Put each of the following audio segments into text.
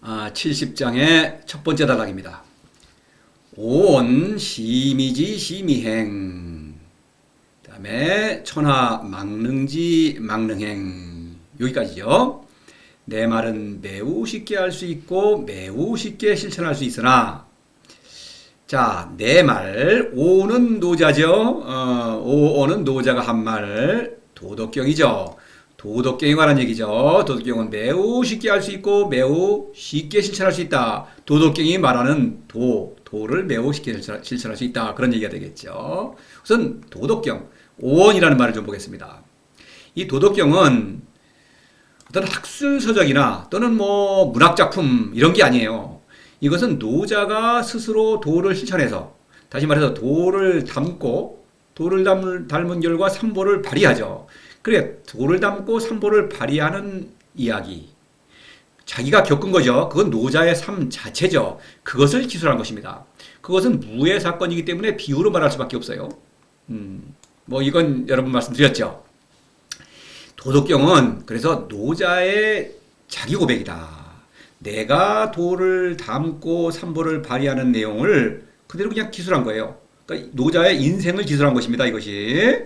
70장의 첫 번째 단락입니다. 오온 심이지 심이행, 그 다음에 천하 망능지 망능행, 여기까지죠. 내 말은 매우 쉽게 할 수 있고 매우 쉽게 실천할 수 있으나, 자, 내 말, 오는 노자죠. 오는 노자가 한 말, 도덕경이죠. 도덕경에 관한 얘기죠. 도덕경은 매우 쉽게 할 수 있고 매우 쉽게 실천할 수 있다. 도덕경이 말하는 도를 매우 쉽게 실천할 수 있다. 그런 얘기가 되겠죠. 우선 도덕경, 오원이라는 말을 좀 보겠습니다. 이 도덕경은 어떤 학술서적이나 또는 뭐 문학작품 이런 게 아니에요. 이것은 노자가 스스로 도를 실천해서, 다시 말해서 도를 담고 도를 닮은 결과 삼보를 발휘하죠. 그래, 도를 담고 삼보를 발휘하는 이야기, 자기가 겪은 거죠. 그건 노자의 삶 자체죠. 그것을 기술한 것입니다. 그것은 무의 사건이기 때문에 비유로 말할 수밖에 없어요. 뭐 이건 여러분 말씀드렸죠. 도덕경은 그래서 노자의 자기 고백이다. 내가 도를 담고 삼보를 발휘하는 내용을 그대로 그냥 기술한 거예요. 그러니까 노자의 인생을 기술한 것입니다. 이것이.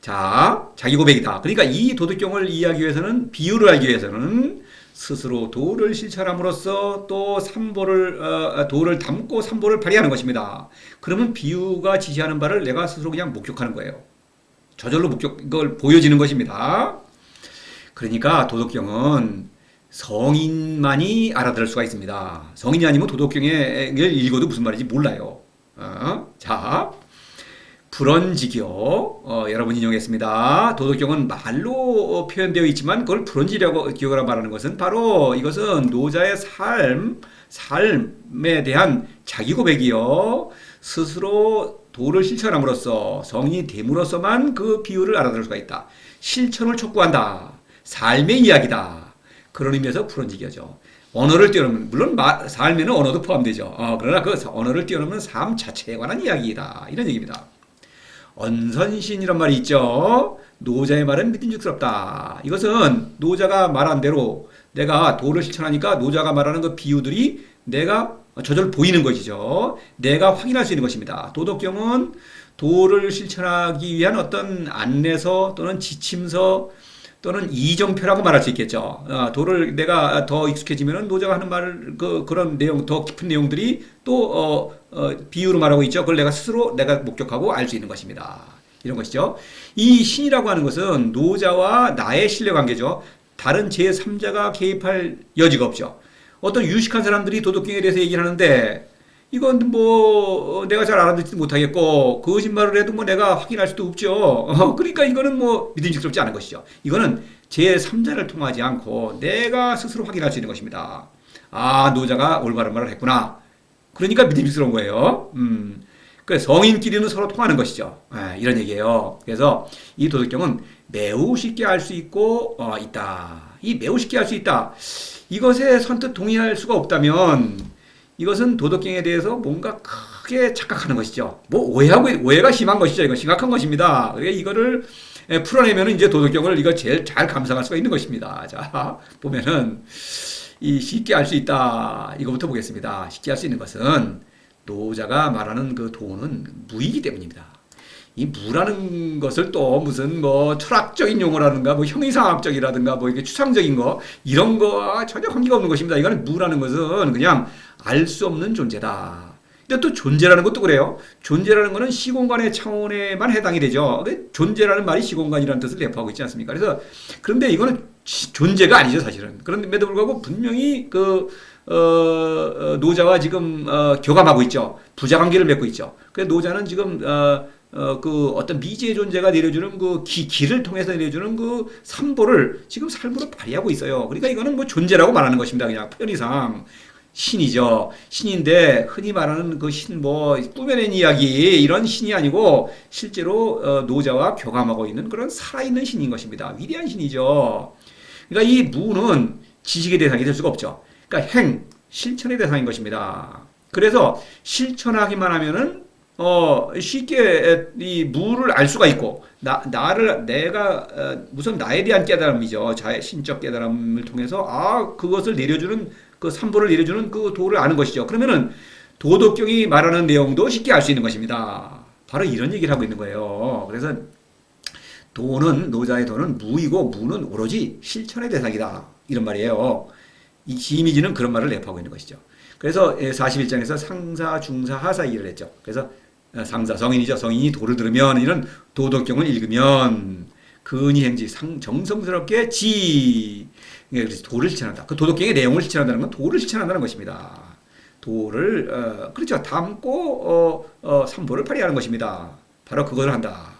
자, 자기 고백이다. 그러니까 이 도덕경을 이해하기 위해서는, 비유를 알기 위해서는 스스로 도를 실천함으로써 또 도를 담고 삼보를 발휘하는 것입니다. 그러면 비유가 지시하는 바를 내가 스스로 그냥 목격하는 거예요. 저절로 이걸 보여지는 것입니다. 그러니까 도덕경은 성인만이 알아들을 수가 있습니다. 성인이 아니면 도덕경을 읽어도 무슨 말인지 몰라요. 자, 불언지교, 여러분 인용했습니다. 도덕경은 말로 표현되어 있지만 그걸 불언지교라고 말하는 것은 바로 이것은 노자의 삶에 대한 자기 고백이요. 스스로 도를 실천함으로써, 성인이 됨으로써만 그 비유를 알아들을 수가 있다. 실천을 촉구한다. 삶의 이야기다. 그런 의미에서 불언지교죠. 언어를 뛰어넘는, 물론 삶에는 언어도 포함되죠. 그러나 그 언어를 뛰어넘는 삶 자체에 관한 이야기이다. 이런 얘기입니다. 언선신이란 말이 있죠. 노자의 말은 믿음직스럽다. 이것은 노자가 말한 대로 내가 도를 실천하니까 노자가 말하는 그 비유들이 내가 저절로 보이는 것이죠. 내가 확인할 수 있는 것입니다. 도덕경은 도를 실천하기 위한 어떤 안내서 또는 지침서 또는 이정표라고 말할 수 있겠죠. 도를 내가 더 익숙해지면 노자가 하는 말을 그런 내용, 더 깊은 내용들이 또 비유로 말하고 있죠. 그걸 내가 스스로 내가 목격하고 알 수 있는 것입니다. 이런 것이죠. 이 신이라고 하는 것은 노자와 나의 신뢰관계죠. 다른 제3자가 개입할 여지가 없죠. 어떤 유식한 사람들이 도덕경에 대해서 얘기를 하는데 이건 뭐 내가 잘 알아듣지도 못하겠고 거짓말을 해도 뭐 내가 확인할 수도 없죠. 그러니까 이거는 뭐 믿음직스럽지 않은 것이죠. 이거는 제3자를 통하지 않고 내가 스스로 확인할 수 있는 것입니다. 아, 노자가 올바른 말을 했구나. 그러니까 믿음직스러운 거예요. 그래서 성인끼리는 서로 통하는 것이죠. 이런 얘기예요. 그래서 이 도덕경은 매우 쉽게 알 수 있고 있다. 이 매우 쉽게 알 수 있다. 이것에 선뜻 동의할 수가 없다면 이것은 도덕경에 대해서 뭔가 크게 착각하는 것이죠. 뭐 오해가 심한 것이죠. 이거 심각한 것입니다. 이거를 풀어내면 이제 도덕경을 이거 제일 잘 감상할 수가 있는 것입니다. 자, 보면은 이 쉽게 알 수 있다. 이거부터 보겠습니다. 쉽게 알 수 있는 것은 노자가 말하는 그 도는 무이기 때문입니다. 이 무라는 것을 또 무슨 뭐 철학적인 용어라든가 뭐 형이상학적이라든가 뭐 이게 추상적인 거 이런 거와 전혀 관계가 없는 것입니다. 이거는 무라는 것은 그냥 알 수 없는 존재다. 근데 또 존재라는 것도 그래요. 존재라는 것은 시공간의 차원에만 해당이 되죠. 존재라는 말이 시공간이라는 뜻을 내포하고 있지 않습니까? 그런데 이거는 존재가 아니죠, 사실은. 그런데도 불구하고 분명히 노자와 지금 교감하고 있죠. 부자관계를 맺고 있죠. 그래서 노자는 지금 어떤 미지의 존재가 내려주는 그 기를 통해서 내려주는 그 삼보를 지금 삶으로 발휘하고 있어요. 그러니까 이거는 뭐 존재라고 말하는 것입니다. 그냥 표현이상. 신이죠. 신인데 흔히 말하는 그 신 뭐 꾸며낸 이야기 이런 신이 아니고 실제로 노자와 교감하고 있는 그런 살아있는 신인 것입니다. 위대한 신이죠. 그러니까 이 무는 지식의 대상이 될 수가 없죠. 그러니까 실천의 대상인 것입니다. 그래서 실천하기만 하면은 쉽게 이 무를 알 수가 있고 내가 우선 나에 대한 깨달음이죠. 자의 신적 깨달음을 통해서 그것을 내려주는 그 삼보를 내려주는 그 도를 아는 것이죠. 그러면은 도덕경이 말하는 내용도 쉽게 알 수 있는 것입니다. 바로 이런 얘기를 하고 있는 거예요. 그래서 도는, 노자의 도는 무이고 무는 오로지 실천의 대상이다. 이런 말이에요. 이 이미지는 그런 말을 내포하고 있는 것이죠. 그래서 41장에서 상사, 중사, 하사 이를 했죠. 그래서 상사, 성인이죠. 성인이 도를 들으면, 이런 도덕경을 읽으면, 근위 행지, 정성스럽게 그래서 도를 실천한다. 그 도덕경의 내용을 실천한다는 건 도를 실천한다는 것입니다. 도를, 그렇죠. 담고, 삼보를 발휘하는 것입니다. 바로 그걸 한다.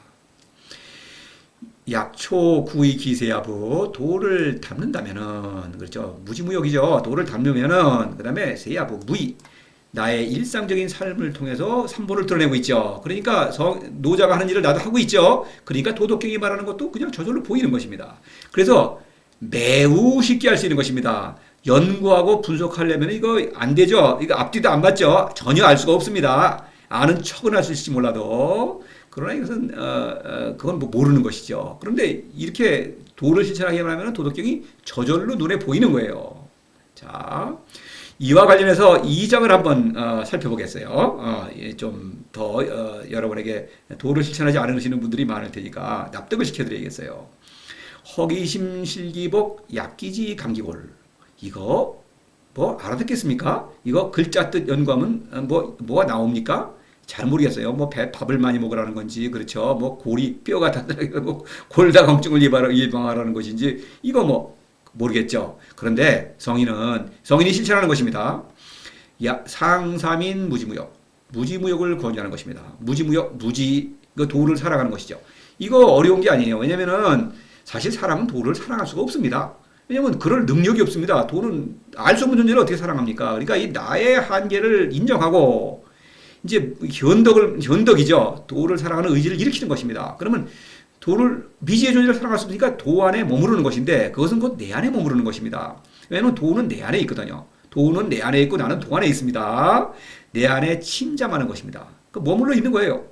약초 구의 기세야부 도를 담는다면은 그렇죠 무지무역이죠. 도를 담으면은 그 다음에 세야부 무의 나의 일상적인 삶을 통해서 삼보를 드러내고 있죠. 그러니까 노자가 하는 일을 나도 하고 있죠. 그러니까 도덕경이 말하는 것도 그냥 저절로 보이는 것입니다. 그래서 매우 쉽게 할 수 있는 것입니다. 연구하고 분석하려면 이거 안 되죠. 이거 앞뒤도 안 맞죠. 전혀 알 수가 없습니다. 아는 척은 할 수 있을지 몰라도. 그러나 이것은 그건 뭐 모르는 것이죠. 그런데 이렇게 도를 실천하기만 하면 도덕경이 저절로 눈에 보이는 거예요. 자, 이와 관련해서 2장을 한번 살펴보겠어요. 좀 더 여러분에게 도를 실천하지 않으시는 분들이 많을 테니까 납득을 시켜드려야겠어요. 허기심 실기복 약기지 감기골 이거 뭐 알아듣겠습니까? 이거 글자 뜻 연구하면 뭐가 나옵니까? 잘 모르겠어요. 뭐 밥을 많이 먹으라는 건지, 그렇죠. 뭐 골이 뼈가 뭐 골다공증을 예방하라는 것인지 이거 뭐 모르겠죠. 그런데 성인이 실천하는 것입니다. 상삼인 무지무역을 권유하는 것입니다. 무지무역, 그 도를 사랑하는 것이죠. 이거 어려운 게 아니에요. 왜냐면은 사실 사람은 도를 사랑할 수가 없습니다. 왜냐면 그럴 능력이 없습니다. 도는 알 수 없는 존재를 어떻게 사랑합니까? 그러니까 이 나의 한계를 인정하고 이제 현덕이죠. 도를 사랑하는 의지를 일으키는 것입니다. 그러면 도를 미지의 존재를 사랑할 수 없으니까 도 안에 머무르는 것인데 그것은 곧 내 안에 머무르는 것입니다. 왜냐하면 도는 내 안에 있거든요. 도는 내 안에 있고 나는 도 안에 있습니다. 내 안에 침잠하는 것입니다. 그 머물러 있는 거예요.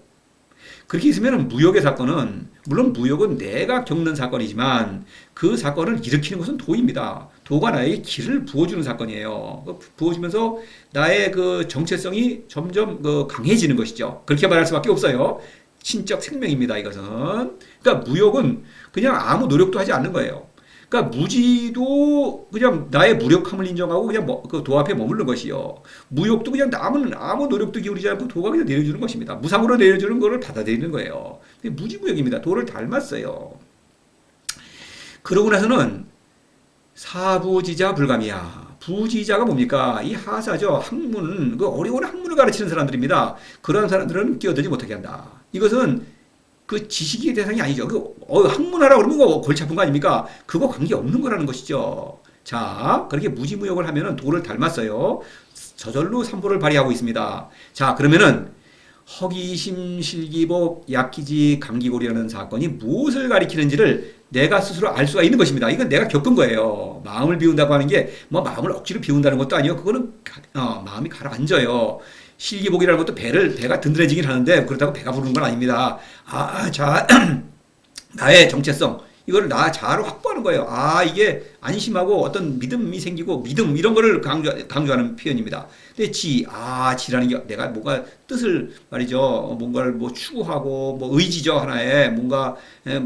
그렇게 있으면 무역의 사건은 물론 무역은 내가 겪는 사건이지만 그 사건을 일으키는 것은 도입니다. 도가 나에게 길을 부어주는 사건이에요. 부어주면서 나의 그 정체성이 점점 강해지는 것이죠. 그렇게 말할 수밖에 없어요. 신적 생명입니다. 이것은. 그러니까 무역은 그냥 아무 노력도 하지 않는 거예요. 그러니까 무지도 그냥 나의 무력함을 인정하고 그냥 그 도 앞에 머무르는 것이요. 무역도 그냥 남은 아무 노력도 기울이지 않고 도가 그냥 내려주는 것입니다. 무상으로 내려주는 것을 받아들이는 거예요. 무지무역입니다. 도를 닮았어요. 그러고 나서는 사부지자 불감이야. 부지자가 뭡니까? 이 하사죠. 학문, 그 어려운 학문을 가르치는 사람들입니다. 그런 사람들은 끼어들지 못하게 한다. 이것은 그 지식의 대상이 아니죠. 학문하라 그러면 그거 골치 아픈 거 아닙니까? 그거 관계 없는 거라는 것이죠. 자, 그렇게 무지무역을 하면은 도를 닮았어요. 저절로 삼보를 발휘하고 있습니다. 자, 그러면은 허기심 실기복 약기지 감기골이라는 사건이 무엇을 가리키는지를 내가 스스로 알 수가 있는 것입니다. 이건 내가 겪은 거예요. 마음을 비운다고 하는 게 뭐 마음을 억지로 비운다는 것도 아니에요. 그거는 마음이 가라앉아요. 실기복이라는 것도 배가 든든해지긴 하는데 그렇다고 배가 부르는 건 아닙니다. 자, 나의 정체성 이걸 나 자아로 확보하는 거예요. 이게 안심하고 어떤 믿음이 생기고 믿음 이런 거를 강조하는 표현입니다. 근데 지라는 게 내가 뭔가 뜻을 말이죠. 뭔가를 뭐 추구하고 뭐 의지죠. 하나에 뭔가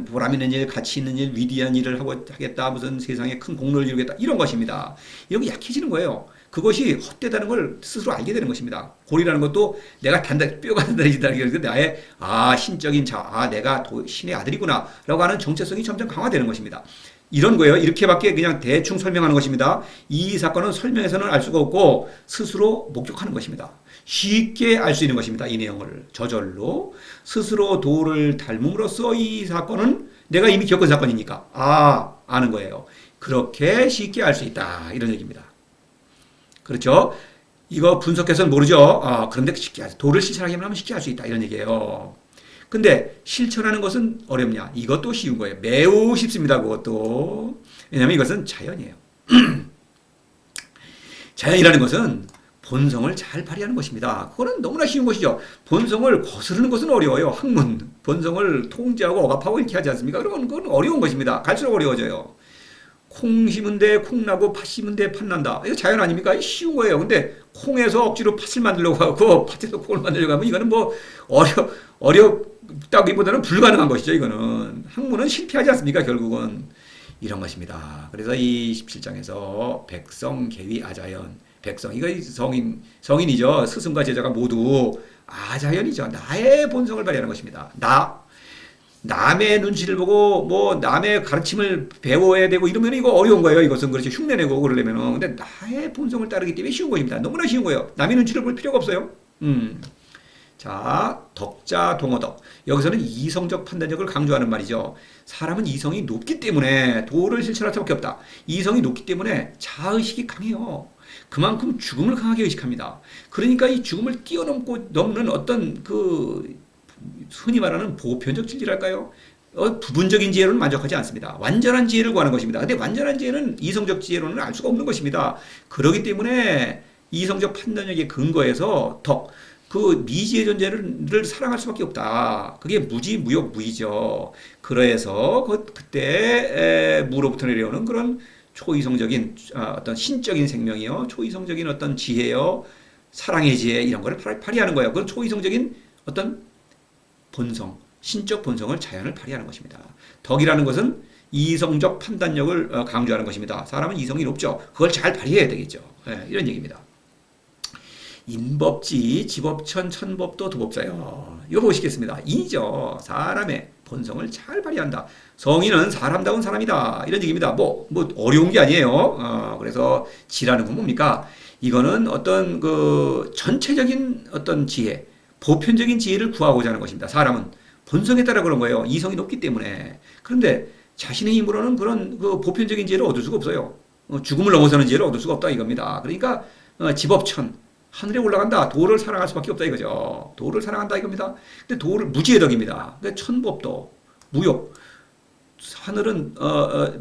보람 있는 일, 가치 있는 일, 위대한 일을 하겠다. 무슨 세상에 큰 공로를 이루겠다. 이런 것입니다. 이런 게 약해지는 거예요. 그것이 헛되다는 걸 스스로 알게 되는 것입니다. 골이라는 것도 내가 뼈가 단단해진다는 게 나의 신적인 내가 신의 아들이구나 라고 하는 정체성이 점점 강화되는 것입니다. 이런 거예요. 이렇게밖에 그냥 대충 설명하는 것입니다. 이 사건은 설명해서는 알 수가 없고 스스로 목격하는 것입니다. 쉽게 알 수 있는 것입니다. 이 내용을 저절로 스스로 도를 닮음으로써 이 사건은 내가 이미 겪은 사건이니까 아는 거예요. 그렇게 쉽게 알 수 있다 이런 얘기입니다. 그렇죠? 이거 분석해서는 모르죠. 그런데 도를 실천하기만 하면 쉽게 할 수 있다 이런 얘기예요. 근데 실천하는 것은 어렵냐? 이것도 쉬운 거예요. 매우 쉽습니다. 그것도. 왜냐하면 이것은 자연이에요. 자연이라는 것은 본성을 잘 발휘하는 것입니다. 그거는 너무나 쉬운 것이죠. 본성을 거스르는 것은 어려워요. 본성을 통제하고 억압하고 이렇게 하지 않습니까? 그건 어려운 것입니다. 갈수록 어려워져요. 콩 심은데 콩 나고 팥 심은데 팥 난다. 이거 자연 아닙니까? 이거 쉬운 거예요. 근데 콩에서 억지로 팥을 만들려고 하고 팥에서 콩을 만들려고 하면 이거는 뭐 어렵다기보다는 불가능한 것이죠. 이거는 학문은 실패하지 않습니까? 결국은 이런 것입니다. 그래서 이 17장에서 백성 계위 아자연 백성 이거 성인이죠. 스승과 제자가 모두 아자연이죠. 나의 본성을 발휘하는 것입니다. 남의 눈치를 보고 뭐 남의 가르침을 배워야 되고 이러면 이거 어려운 거예요. 이것은 그렇죠. 흉내내고 그러려면은. 근데 나의 본성을 따르기 때문에 쉬운 것입니다. 너무나 쉬운 거예요. 남의 눈치를 볼 필요가 없어요. 자, 덕자 동어덕. 여기서는 이성적 판단력을 강조하는 말이죠. 사람은 이성이 높기 때문에 도를 실천할 수밖에 없다. 이성이 높기 때문에 자의식이 강해요. 그만큼 죽음을 강하게 의식합니다. 그러니까 이 죽음을 넘는 어떤 흔히 말하는 보편적 진리랄까요? 부분적인 지혜로는 만족하지 않습니다. 완전한 지혜를 구하는 것입니다. 근데 완전한 지혜는 이성적 지혜로는 알 수가 없는 것입니다. 그렇기 때문에 이성적 판단력에 근거해서 미지의 존재를 사랑할 수밖에 없다. 그게 무지, 무욕, 무이죠. 그래서 그때 무로부터 내려오는 그런 초이성적인 어떤 신적인 생명이요, 초이성적인 어떤 지혜요, 사랑의 지혜 이런 거를 발휘하는 거예요. 그건 초이성적인 어떤 본성, 신적 본성을 자연을 발휘하는 것입니다. 덕이라는 것은 이성적 판단력을 강조하는 것입니다. 사람은 이성이 높죠. 그걸 잘 발휘해야 되겠죠. 네, 이런 얘기입니다. 인법지, 지법천, 천법도 도법자요. 이거 보시겠습니다. 인이죠. 사람의 본성을 잘 발휘한다. 성인은 사람다운 사람이다. 이런 얘기입니다. 뭐 어려운 게 아니에요. 그래서 지라는 건 뭡니까? 이거는 어떤 전체적인 어떤 지혜, 보편적인 지혜를 구하고자 하는 것입니다. 사람은 본성에 따라 그런 거예요. 이성이 높기 때문에. 그런데 자신의 힘으로는 그런 보편적인 지혜를 얻을 수가 없어요. 죽음을 넘어서는 지혜를 얻을 수가 없다 이겁니다. 그러니까 지법천, 하늘에 올라간다. 도를 사랑할 수밖에 없다 이거죠. 도를 사랑한다 이겁니다. 근데 도를 무지의 덕입니다. 그러니까 천법도 무욕. 하늘은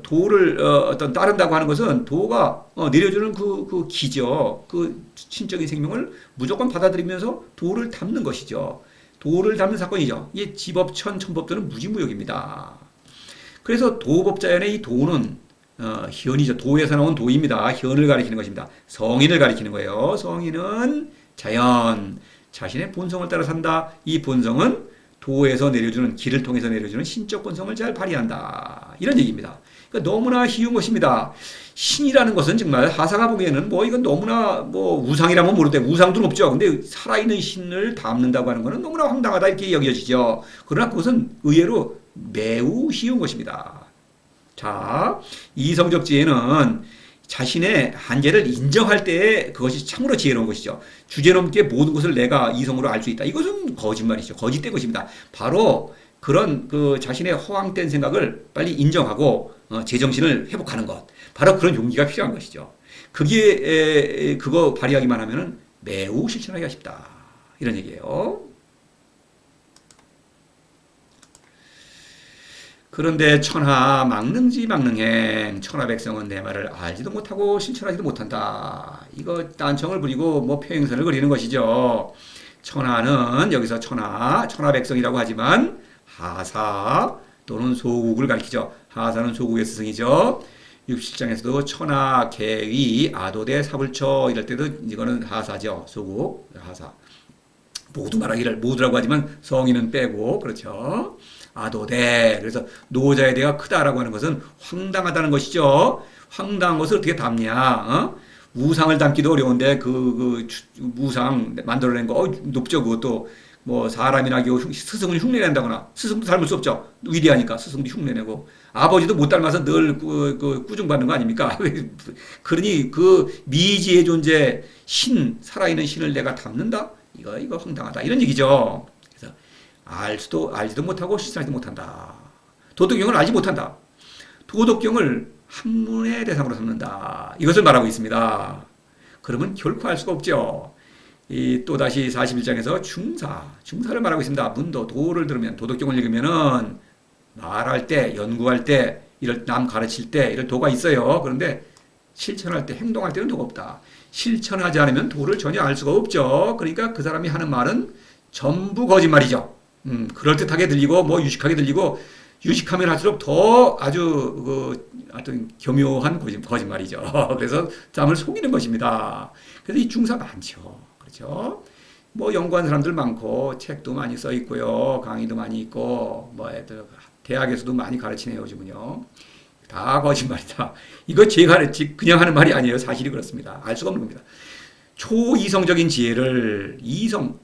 도를 어떤 따른다고 하는 것은 도가 내려주는 그 기죠. 그 신적인 생명을 무조건 받아들이면서 도를 담는 것이죠. 도를 담는 사건이죠. 이 지법천 천법도는 무지무욕입니다. 그래서 도법자연의 이 도는 현이죠. 도에서 나온 도입니다. 현을 가리키는 것입니다. 성인을 가리키는 거예요. 성인은 자연, 자신의 본성을 따라 산다. 이 본성은 도에서 내려주는, 길을 통해서 내려주는 신적 본성을 잘 발휘한다. 이런 얘기입니다. 그러니까 너무나 쉬운 것입니다. 신이라는 것은 정말 하사가 보기에는 이건 너무나 우상이라면 모르되 우상도 없죠. 근데 살아있는 신을 담는다고 하는 것은 너무나 황당하다 이렇게 여겨지죠. 그러나 그것은 의외로 매우 쉬운 것입니다. 자, 이성적 지혜는 자신의 한계를 인정할 때 그것이 참으로 지혜로운 것이죠. 주제넘게 모든 것을 내가 이성으로 알 수 있다. 이것은 거짓말이죠. 거짓된 것입니다. 바로 그런 자신의 허황된 생각을 빨리 인정하고 제정신을 회복하는 것. 바로 그런 용기가 필요한 것이죠. 그거 발휘하기만 하면은 매우 실천하기가 쉽다. 이런 얘기예요. 그런데 천하 망능지 망능행, 천하백성은 내 말을 알지도 못하고 실천하지도 못한다. 이거 딴청을 부리고 표행선을 그리는 것이죠. 천하는 여기서 천하백성이라고 하지만 하사 또는 소국을 가리키죠. 하사는 소국의 스승이죠. 67장에서도 천하, 계위, 아도대, 사불처 이럴 때도 이거는 하사죠. 소국, 하사. 모두라고 하지만 성인은 빼고 그렇죠. 아도대. 그래서 노자의 대가 크다라고 하는 것은 황당하다는 것이죠. 황당한 것을 어떻게 담냐? 우상을 담기도 어려운데 우상 만들어낸 거 높죠. 그것도 사람이나 스승을 흉내낸다거나 스승도 닮을 수 없죠. 위대하니까 스승도 흉내내고 아버지도 못 닮아서 늘 꾸중받는 거 아닙니까? 그러니 미지의 존재 살아있는 신을 내가 담는다? 이거 황당하다. 이런 얘기죠. 그래서 알지도 못하고 실천하지도 못한다. 도덕경을 알지 못한다. 도덕경을 학문의 대상으로 삼는다. 이것을 말하고 있습니다. 그러면 결코 알 수가 없죠. 또다시 41장에서 중사를 말하고 있습니다. 문도, 도를 들으면, 도덕경을 읽으면은 말할 때, 연구할 때, 남 가르칠 때, 이런 도가 있어요. 그런데 실천할 때, 행동할 때는 도가 없다. 실천하지 않으면 도를 전혀 알 수가 없죠. 그러니까 그 사람이 하는 말은 전부 거짓말이죠. 그럴듯하게 들리고, 유식하게 들리고, 유식하면 할수록 더 아주 어떤 교묘한 거짓말이죠. 그래서 남을 속이는 것입니다. 그래서 이 중사 많죠. 그렇죠? 뭐 연구한 사람들 많고 책도 많이 써 있고요. 강의도 많이 있고 뭐 애들 대학에서도 많이 가르치네요, 요즘은요. 다 거짓말이다. 이거 제가 그냥 하는 말이 아니에요. 사실이 그렇습니다. 알 수가 없는 겁니다. 초이성적인 지혜를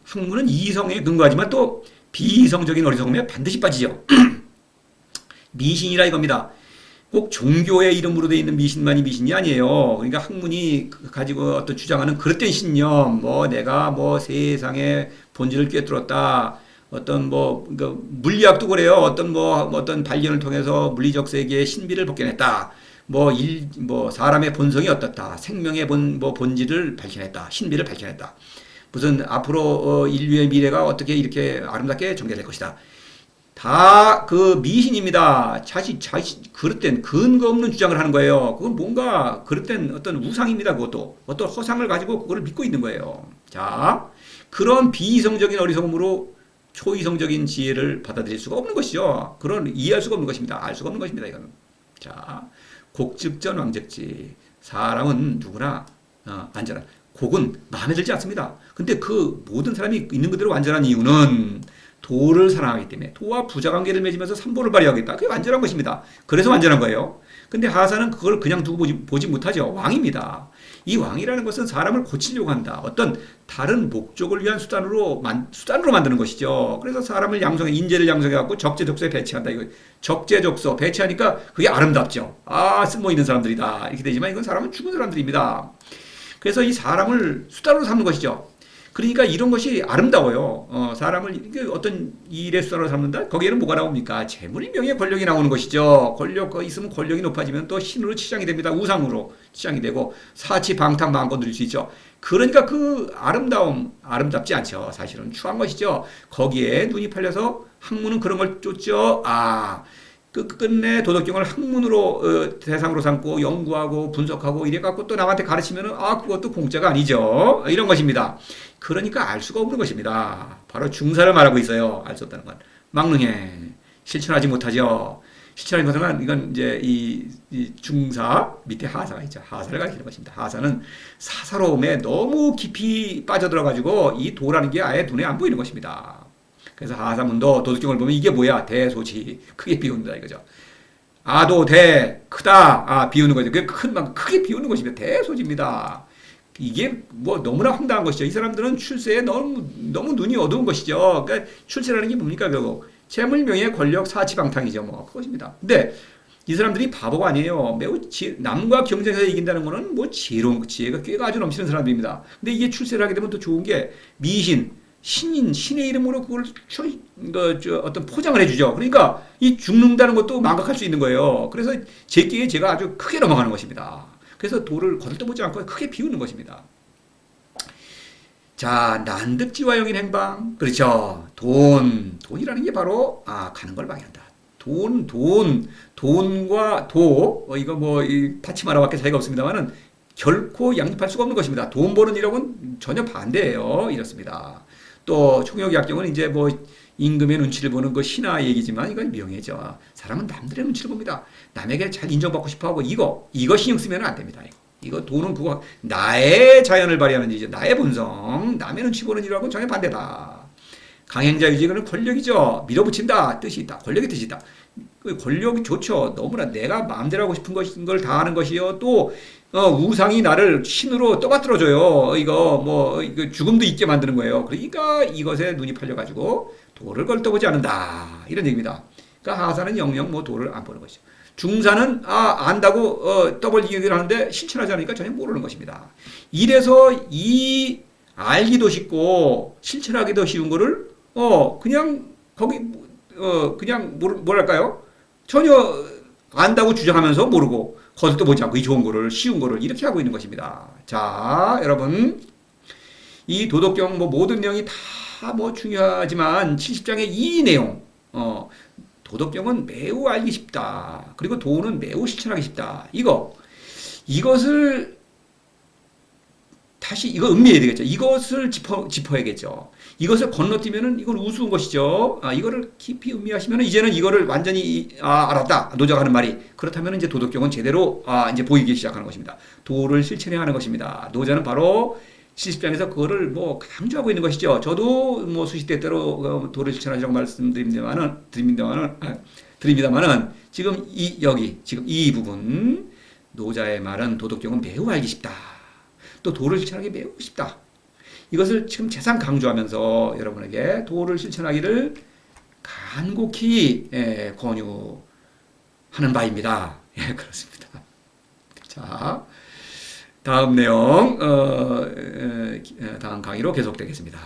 학문은 이성에 근거하지만 또 비이성적인 어리석음에 반드시 빠지죠. 미신이라 이겁니다. 꼭 종교의 이름으로 되어 있는 미신만이 미신이 아니에요. 그러니까 학문이 가지고 어떤 주장하는 그릇된 신념, 뭐 내가 뭐 세상의 본질을 꿰뚫었다. 어떤 그러니까 물리학도 그래요. 어떤 발견을 통해서 물리적 세계의 신비를 복견했다. 사람의 본성이 어떻다. 생명의 본질을 발견했다. 신비를 발견했다. 무슨 앞으로 인류의 미래가 어떻게 이렇게 아름답게 전개될 것이다. 다 그 미신입니다. 그릇된 근거 없는 주장을 하는 거예요. 그건 뭔가 그릇된 어떤 우상입니다. 그것도 어떤 허상을 가지고 그거를 믿고 있는 거예요. 자, 그런 비이성적인 어리석음으로 초이성적인 지혜를 받아들일 수가 없는 것이죠. 이해할 수가 없는 것입니다. 알 수가 없는 것입니다. 이거는. 자, 곡즉전 왕적지. 사람은 누구나 안전한. 곡은 마음에 들지 않습니다. 근데 그 모든 사람이 있는 그대로 완전한 이유는 도를 사랑하기 때문에 도와 부자관계를 맺으면서 삼보를 발휘하겠다. 그게 완전한 것입니다. 그래서 완전한 거예요. 근데 하사는 그걸 그냥 두고 보지 못하죠. 왕입니다. 이 왕이라는 것은 사람을 고치려고 한다. 어떤 다른 목적을 위한 수단으로 만드는 것이죠. 그래서 사람을 인재를 양성해갖고 적재적소에 배치한다. 이거 적재적소 배치하니까 그게 아름답죠. 쓸모 있는 사람들이다. 이렇게 되지만 이건 사람은 죽은 사람들입니다. 그래서 이 사람을 수단으로 삼는 것이죠. 그러니까 이런 것이 아름다워요. 사람을 어떤 일의 수단으로 삼는다? 거기에는 뭐가 나옵니까? 재물이 명예 권력이 나오는 것이죠. 권력 있으면 권력이 높아지면 또 신으로 치장이 됩니다. 우상으로 치장이 되고 사치방탕 마음껏 누릴 수 있죠. 그러니까 그 아름답지 않죠. 사실은 추한 것이죠. 거기에 눈이 팔려서 학문은 그런 걸 쫓죠. 끝내 도덕경을 학문으로 대상으로 삼고 연구하고 분석하고 이래갖고 또 남한테 가르치면은 그것도 공짜가 아니죠. 이런 것입니다. 그러니까 알 수가 없는 것입니다. 바로 중사를 말하고 있어요. 알 수 없다는 건. 막능해. 실천하지 못하죠. 실천하는 것은 이건 이제 이 중사 밑에 하사가 있죠. 하사를 가리키는 것입니다. 하사는 사사로움에 너무 깊이 빠져들어가지고 이 도라는 게 아예 눈에 안 보이는 것입니다. 그래서 하사문도 도덕경을 보면 이게 뭐야? 대소치. 크게 비운다 이거죠. 대 크다. 비우는 거죠. 그게 크게 비우는 것입니다. 대소지입니다. 이게 너무나 황당한 것이죠. 이 사람들은 출세에 너무 눈이 어두운 것이죠. 그러니까 출세라는 게 뭡니까 결국? 재물, 명예, 권력, 사치방탕이죠. 그것입니다. 근데 이 사람들이 바보가 아니에요. 남과 경쟁해서 이긴다는 거는 지혜가 꾀가 아주 넘치는 사람들입니다. 근데 이게 출세를 하게 되면 또 좋은 게 신의 이름으로 그걸 어떤 포장을 해주죠. 그러니까 이 죽는다는 것도 망각할 수 있는 거예요. 그래서 제끼에 제가 아주 크게 넘어가는 것입니다. 그래서 도를 거들떠보지 않고 크게 비우는 것입니다. 자, 난득지화용인 행방. 그렇죠. 돈이라는 게 바로 가는 걸 방해한다. 돈과 이거 이 파치마라밖에 차이가 없습니다만은 결코 양립할 수가 없는 것입니다. 돈 버는 일하고는 전혀 반대예요. 이렇습니다. 또 총역약경은 이제 임금의 눈치를 보는 그 신하 얘기지만 이건 명예죠. 사람은 남들의 눈치를 봅니다. 남에게 잘 인정받고 싶어하고 이거 신경 쓰면 안 됩니다. 이거 돈은 그거 나의 자연을 발휘하는 일이죠. 나의 본성, 남의 눈치 보는 일하고는 전혀 반대다. 강행자유지는 권력이죠. 밀어붙인다 뜻이 있다. 권력의 뜻이 있다. 권력이 좋죠. 너무나 내가 마음대로 하고 싶은 걸 다 하는 것이요. 또 우상이 나를 신으로 떠받들어줘요. 이거 죽음도 있게 만드는 거예요. 그러니까 이것에 눈이 팔려가지고 도를 걸떠보지 않는다. 이런 얘기입니다. 그러니까 하사는 영영 도를 안 보는 것이죠. 중사는 안다고 떠벌리기를 하는데 실천하지 않으니까 전혀 모르는 것입니다. 이래서 이 알기도 쉽고 실천하기도 쉬운 거를 그냥 뭐랄까요? 전혀 안다고 주장하면서 모르고 거들떠 보지 않고 이 좋은 거를 쉬운 거를 이렇게 하고 있는 것입니다. 자, 여러분 이 도덕경 모든 내용이 다 중요하지만 70장의 이 내용 도덕경은 매우 알기 쉽다. 그리고 도는 매우 실천하기 쉽다. 이것을 다시 이거 음미해야 되겠죠. 이것을 짚어야겠죠. 이것을 건너뛰면은 이건 우스운 것이죠. 이거를 깊이 음미하시면은 이제는 이거를 완전히 알았다. 노자가 하는 말이 그렇다면 이제 도덕경은 제대로 이제 보이기 시작하는 것입니다. 도를 실천해야 하는 것입니다. 노자는 바로 70장에서 그거를 뭐 강조하고 있는 것이죠. 저도 뭐 수십 대 때로 도를 실천하시라고 드립니다만은 지금 지금 이 부분 노자의 말은 도덕경은 매우 알기 쉽다. 또 도를 실천하기 매우 쉽다. 이것을 지금 재상 강조하면서 여러분에게 도를 실천하기를 간곡히 권유하는 바입니다. 예, 그렇습니다. 자, 다음 내용 다음 강의로 계속되겠습니다.